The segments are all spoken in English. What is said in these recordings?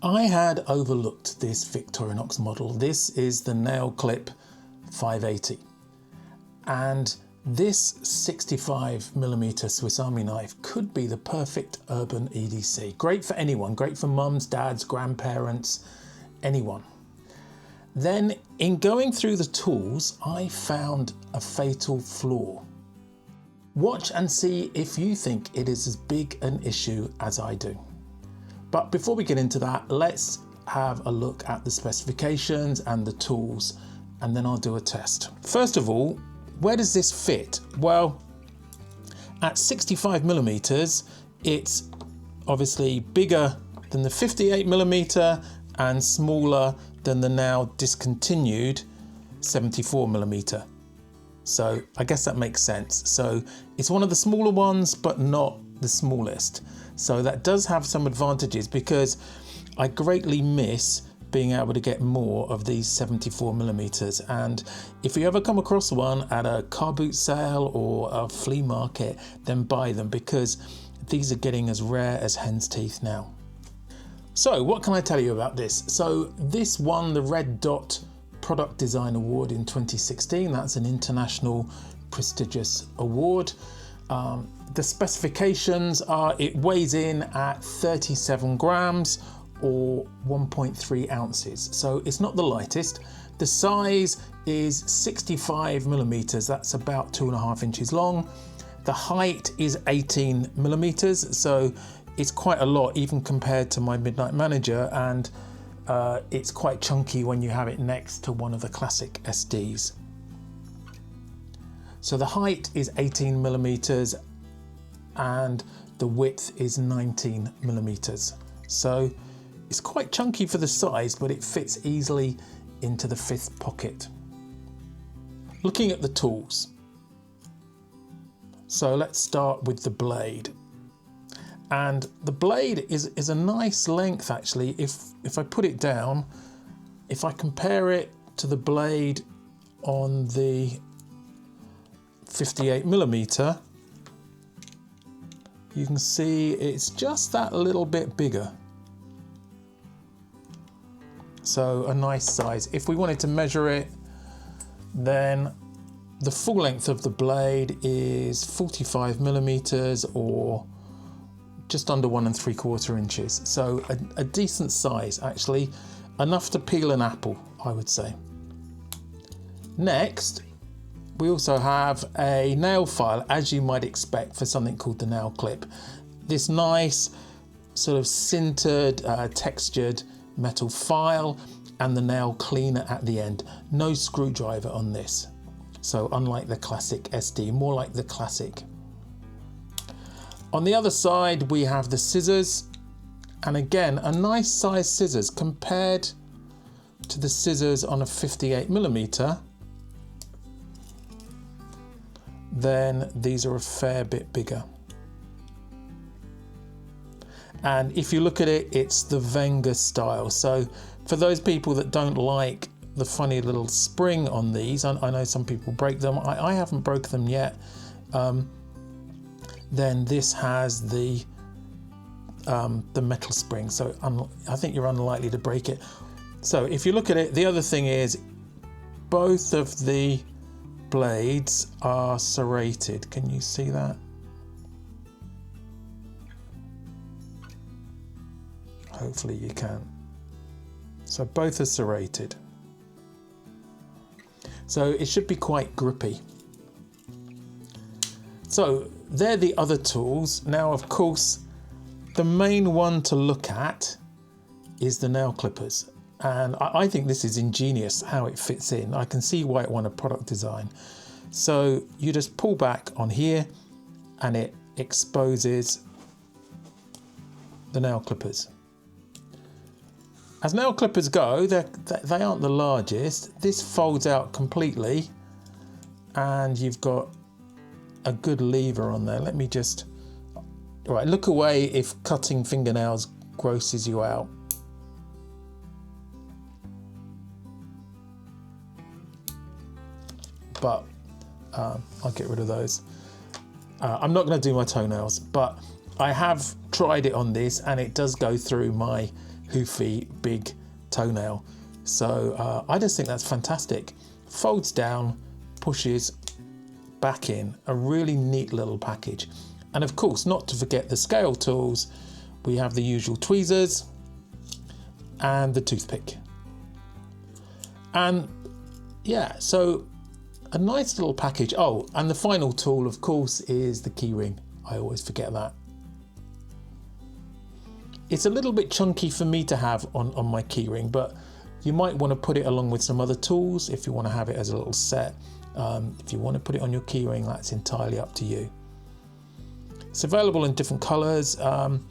I had overlooked this Victorinox model. This is the Nailclip 580. And this 65mm Swiss Army knife could be the perfect urban EDC. Great for anyone, great for mums, dads, grandparents, anyone. Then in going through the tools, I found a fatal flaw. Watch and see if you think it is as big an issue as I do. But before we get into that, let's have a look at the specifications and the tools, and then I'll do a test. First of all, where does this fit? Well, at 65mm, it's obviously bigger than the 58mm and smaller than the now discontinued 74mm. So I guess that makes sense. So it's one of the smaller ones, but not the smallest. So that does have some advantages because I greatly miss being able to get more of these 74mm. And if you ever come across one at a car boot sale or a flea market, then buy them because these are getting as rare as hen's teeth now. So what can I tell you about this? So this won the Red Dot Product Design Award in 2016. That's an international prestigious award. The specifications are it weighs in at 37 grams or 1.3 ounces. So it's not the lightest. The size is 65mm. That's about 2.5 inches long. The height is 18mm. So it's quite a lot even compared to my Midnight Manager, and it's quite chunky when you have it next to one of the classic SDs. So the height is 18mm and the width is 19mm. So it's quite chunky for the size, but it fits easily into the fifth pocket. Looking at the tools. So let's start with the blade. And the blade is a nice length actually. If I put it down, if I compare it to the blade on the 58mm, you can see it's just that little bit bigger. So a nice size. If we wanted to measure it, then the full length of the blade is 45mm or just under 1 3/4 inches. So a decent size actually, enough to peel an apple, I would say. Next, we also have a nail file, as you might expect for something called the Nailclip. This nice sort of sintered, textured metal file and the nail cleaner at the end. No screwdriver on this. So unlike the classic SD, more like the classic. On the other side, we have the scissors. And again, a nice size scissors compared to the scissors on a 58mm. Then these are a fair bit bigger. And if you look at it, it's the Wenger style. So for those people that don't like the funny little spring on these, I know some people break them. I haven't broke them yet. Then this has the metal spring. So I think you're unlikely to break it. So if you look at it, the other thing is both of the blades are serrated. Can you see that? Hopefully you can. So both are serrated. So it should be quite grippy. So they're the other tools. Now, of course, the main one to look at is the nail clippers. And I think this is ingenious how it fits in. I can see why it won a product design. So you just pull back on here and it exposes the nail clippers. As nail clippers go, they aren't the largest. This folds out completely and you've got a good lever on there. Let me just, all right, look away if cutting fingernails grosses you out. But I'll get rid of those. I'm not going to do my toenails, but I have tried it on this and it does go through my hoofy, big toenail. So I just think that's fantastic. Folds down, pushes back in, a really neat little package. And of course, not to forget the scale tools, we have the usual tweezers and the toothpick. And yeah, so a nice little package. Oh, and the final tool, of course, is the key ring. I always forget that. It's a little bit chunky for me to have on my key ring, but you might want to put it along with some other tools if you want to have it as a little set. If you want to put it on your key ring, that's entirely up to you. It's available in different colours. I'll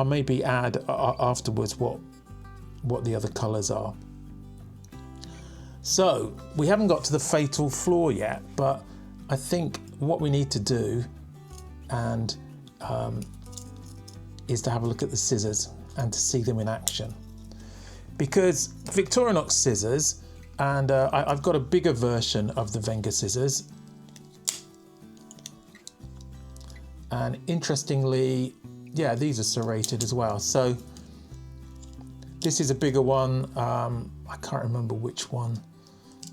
maybe add afterwards what the other colours are. So we haven't got to the fatal flaw yet, but I think what we need to do is to have a look at the scissors and to see them in action. Because Victorinox scissors, and I've got a bigger version of the Wenger scissors, and interestingly, yeah, these are serrated as well. So this is a bigger one. I can't remember which one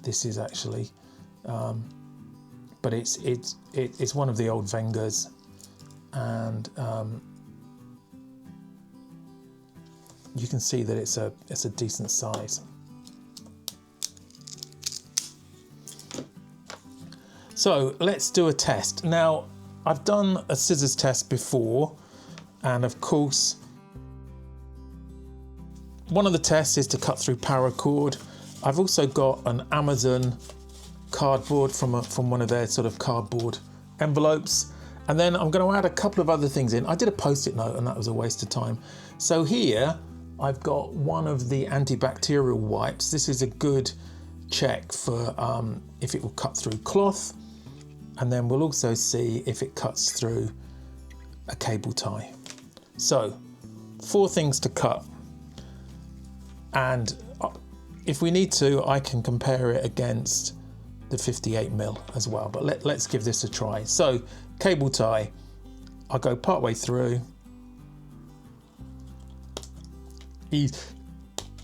this is actually, but it's one of the old Wengers, and you can see that it's a decent size. So let's do a test. Now, I've done a scissors test before, and of course, one of the tests is to cut through paracord. I've also got an Amazon cardboard from one of their sort of cardboard envelopes. And then I'm going to add a couple of other things in. I did a post-it note and that was a waste of time. So here I've got one of the antibacterial wipes. This is a good check for if it will cut through cloth. And then we'll also see if it cuts through a cable tie. So 4 things to cut. And if we need to, I can compare it against the 58mm as well. But let's give this a try. So cable tie, I'll go part way through.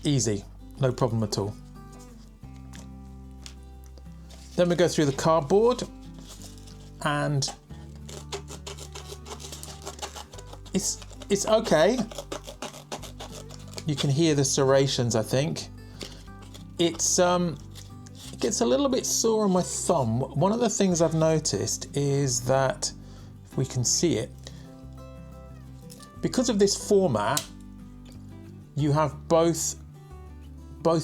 Easy, no problem at all. Then we go through the cardboard, and it's okay. You can hear the serrations, I think. It gets a little bit sore on my thumb. One of the things I've noticed is that, if we can see it, because of this format, you have both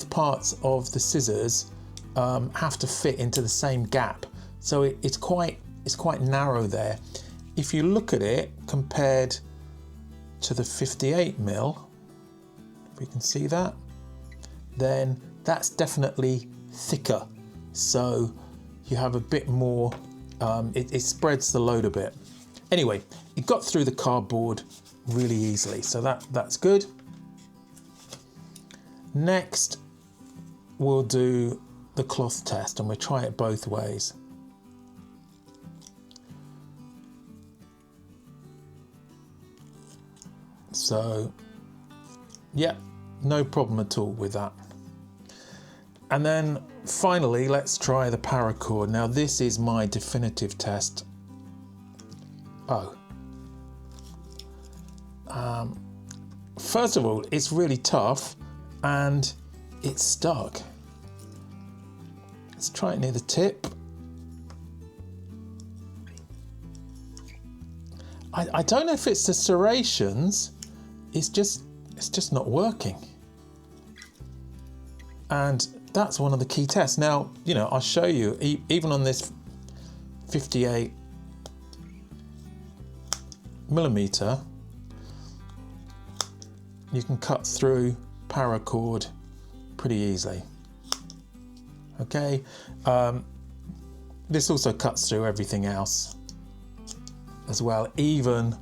parts of the scissors have to fit into the same gap. So it's quite narrow there. If you look at it compared to the 58mm, if we can see that, then that's definitely thicker. So you have a bit more, it spreads the load a bit. Anyway, it got through the cardboard really easily, so that's good. Next, we'll do the cloth test, and we'll try it both ways. So, yeah, no problem at all with that. And then finally, let's try the paracord. Now, this is my definitive test. First of all, it's really tough and it's stuck. Let's try it near the tip. I don't know if it's the serrations. It's just not working. And that's one of the key tests. Now, you know, I'll show you, even on this 58mm, you can cut through paracord pretty easily. Okay, this also cuts through everything else as well, even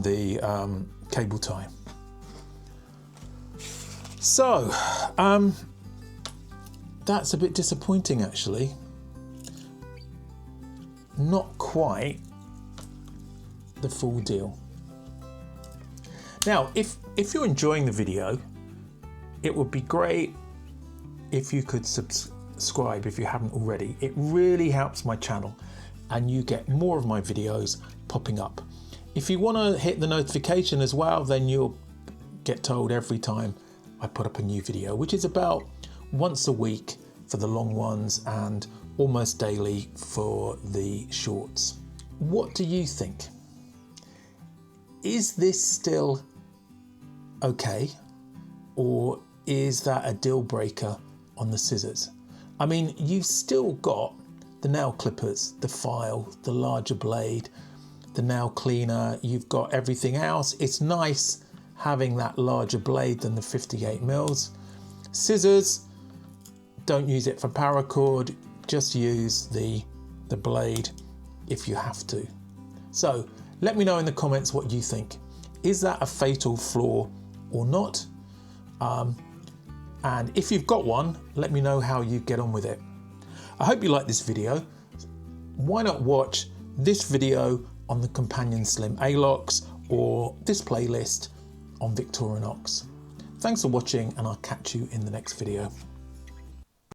the cable tie. So that's a bit disappointing actually. not quite the full deal. Now, if you're enjoying the video, it would be great if you could subscribe if you haven't already. It really helps my channel and you get more of my videos popping up. If you want to hit the notification as well, then you'll get told every time I put up a new video, which is about once a week for the long ones and almost daily for the shorts. What do you think? Is this still okay, or is that a deal breaker on the scissors? I mean, you've still got the nail clippers, the file, the larger blade, the nail cleaner, you've got everything else. It's nice having that larger blade than the 58 mils. Scissors, don't use it for paracord, just use the blade if you have to. So let me know in the comments what you think. Is that a fatal flaw or not? And if you've got one, let me know how you get on with it. I hope you like this video. Why not watch this video on the Companion Slim A-locks or this playlist on Victorinox. Thanks for watching, and I'll catch you in the next video.